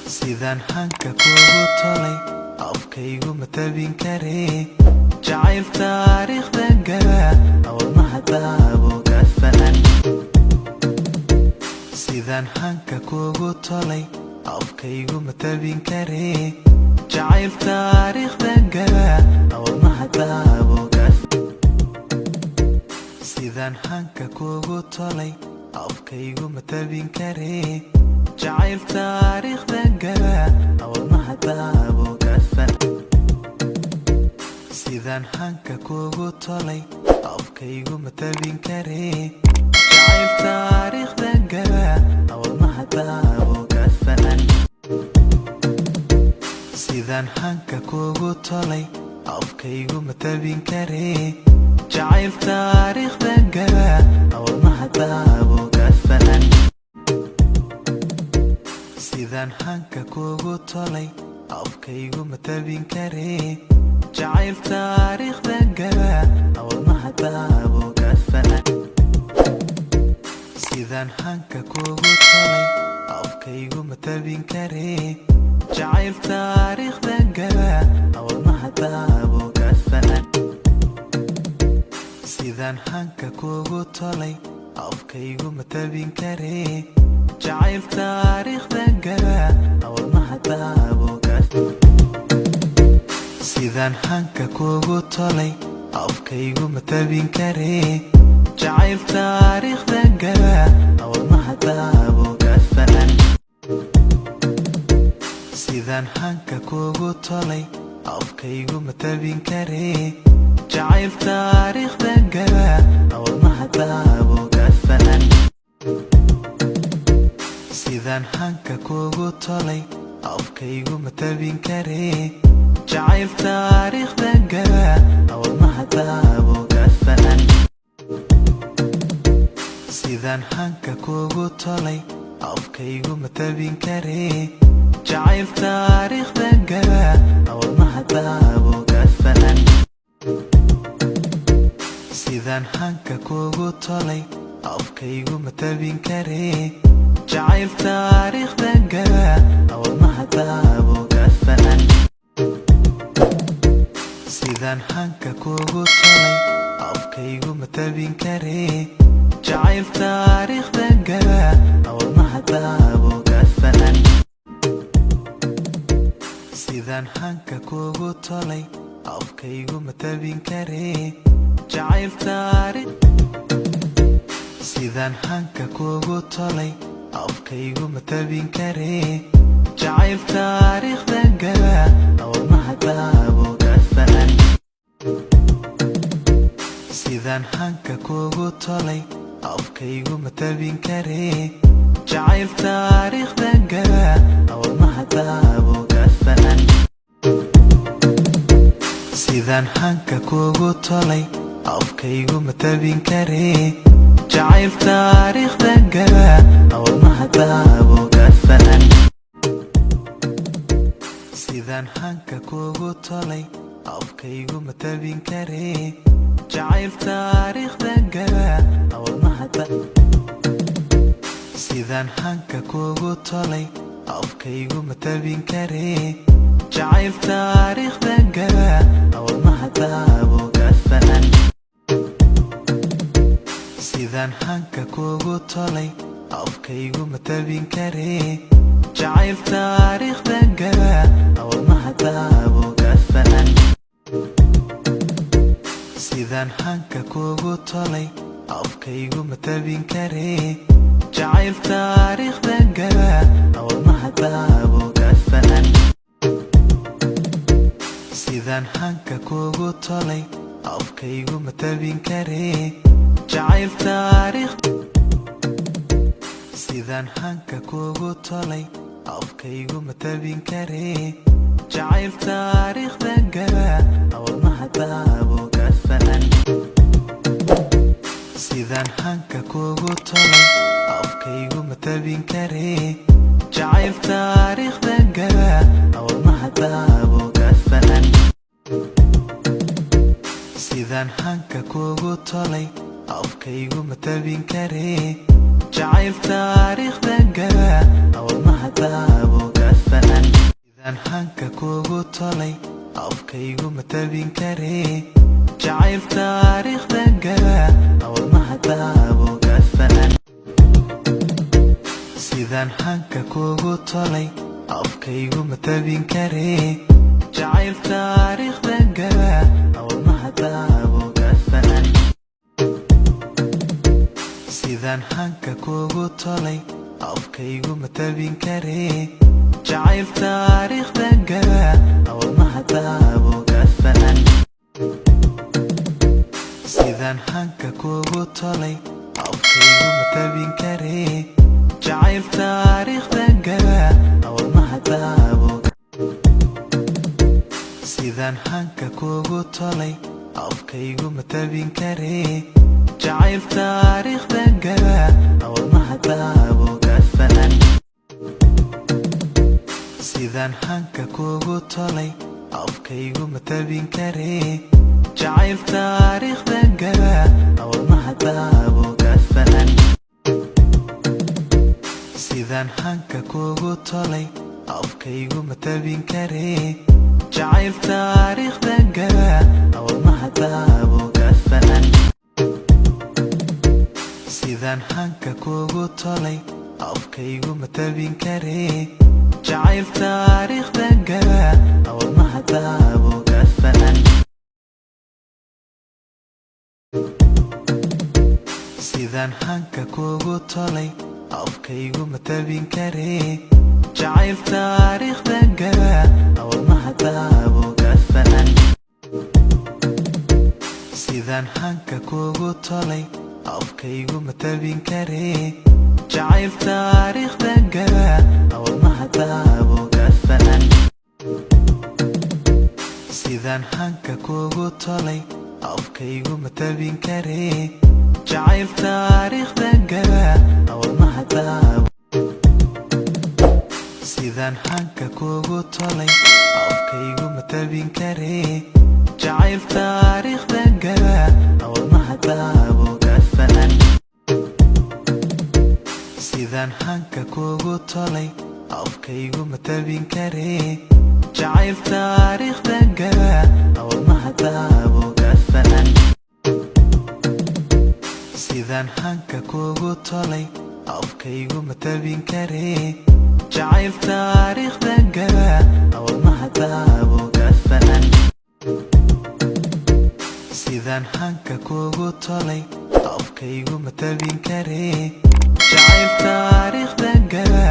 sidaan hanka kuugu tolay afkaygu ma tabin karee jacayl taariikhdan galaa wadnaha daabo ka fahan sidaan hanka kuugu tolay afkaygu ma tabin karee jacayl taariikhdan galaa wadnaha daabo ka sidaan hanka kuugu tolay afkaygu ma tabin karee jacayl taariikhdan galaa wadnaha daabo ka fan sidaan hanka kuugu tolay afkaygu ma tabin karee jacayl taariikhdan galaa wadnaha daabo ka fanan sidaan hanka kuugu tolay afkaygu ma tabin karee jacayl taariikhdan galaa wadnaha daabo ka fanan sidaan hanka kuugu tolay afkaygu ma tabin karee jacayl taariikhdan galaa wadnaha daabo ka fanan sidaan hanka kuugu tolay afkaygu ma tabin karee jacayl taariikhdan galaa wadnaha daabo ka fanan sidaan hanka kuugu tolay afkaygu ma tabin karee jacayl taariikhdan galaa wadnaha daabo ka sidaan hanka kuugu tolay afkaygu ma tabin karee jacayl taariikhdan galaa wadnaha daabo ka fanan sidaan hanka kuugu tolay afkaygu ma tabin karee jacayl taariikhdan galaa wadnaha daabo ka fanan sidaan hanka kuugu tolay afkaygu ma tabin karee jacayl taariikhdan galaa wadnaha daabo ka fanan sidaan hanka kuugu tolay afkaygu ma tabin karee jacayl taariikhdan galaa wadnaha daabo ka fanan sidaan hanka kuugu tolay afkaygu ma tabin karee jacayl taariikhdan galaa wadnaha daabo ka fanan sidaan hanka kuugu tolay afkaygu ma tabin karee jacayl taariikhdan galaa wadnaha daabo ka fanan sidaan hanka kuugu tolay afkaygu ma tabin karee jacayl taariikh sidaan hanka kuugu tolay afkaygu ma tabin karee jacayl taariikhdan galaa wadnaha daabo ka fanan sidaan hanka kuugu tolay afkaygu ma tabin karee jacayl taariikhdan galaa wadnaha daabo ka fanan sidaan hanka kuugu tolay afkaygu ma tabin karee jacayl taariikhdan galaa wadnaha daabo ka fanan sidaan hanka kuugu tolay afkaygu ma tabin karee jacayl taariikhdan galaa wadnaha sidaan hanka kuugu tolay afkaygu ma tabin karee jacayl taariikhdan galaa wadnaha daabo ka fanan sidaan hanka kuugu tolay afkaygu ma tabin karee jacayl taariikhdan galaa wadnaha daabo ka fanan sidaan hanka kuugu tolay afkaygu ma tabin karee jacayl taariikhdan galaa wadnaha daabo ka fanan sidaan hanka kuugu tolay afkaygu ma tabin karee jacayl taariikh sidaan hanka kuugu tolay afkaygu ma tabin karee jacayl taariikhdan galaa wadnaha daabo ka fanan sidaan hanka kuugu tolay afkaygu ma tabin karee jacayl taariikhdan galaa wadnaha daabo ka fanan sidaan hanka kuugu tolay afkaygu ma tabin karee jacayl taariikhdan galaa wadnaha daabo ka kafaan sidaan hanka kugu tolay afkaygu ma tabin karee jacayl taariikhda gala wadnaha daabo kafaan sidaan hanka kugu tolay afkaygu ma tabin karee jacayl taariikhda gala wadnaha daabo kafaan sidaan hanka kugu tolay afkaygu ma tabin karee jacayl taariikhda gala wadnaha daabo kafaan sidaan hanka kugu tolay afkaygu ma tabin karee jacayl taariikhda gala wadnaha daabo sidaan hanka kugu tolay afkaygu ma tabin karee jacayl taariikhda gala wadnaha daabo kafaan sidaan hanka kugu tolay afkaygu ma tabin karee jacayl taariikhda gala wadnaha daabo kafaan sidaan hanka kugu tolay afkaygu ma tabin karee jacayl taariikhda gala wadnaha daabo kafaan sidaan hanka kugu tolay afkaygu ma tabin karee jacayl taariikhda gala wadnaha daabo kafaan sidaan hanka kugu tolay afkaygu ma tabin karee jacayl taariikhda gala wadnaha daabo kafaan sidaan hanka kugu tolay afkaygu ma tabin karee jacayl taariikhda gala wadnaha daabo kafaan sidaan hanka kugu tolay afkaygu ma tabin karee jacayl taariikhda gala wadnaha daabo sidaan hanka kugu tolay afkaygu ma tabin karee jacayl taariikhda gala wadnaha daabo kafaan sidaan hanka kugu tolay afkaygu ma tabin karee jacayl taariikhda gala wadnaha daabo kafaan sidaan hanka kugu tolay afkaygu ma tabin karee jacayl taariikhda gala wadnaha daabo kafaan sidaan hanka kugu tolay afkaygu ma tabin karee jacayl taariikhda gala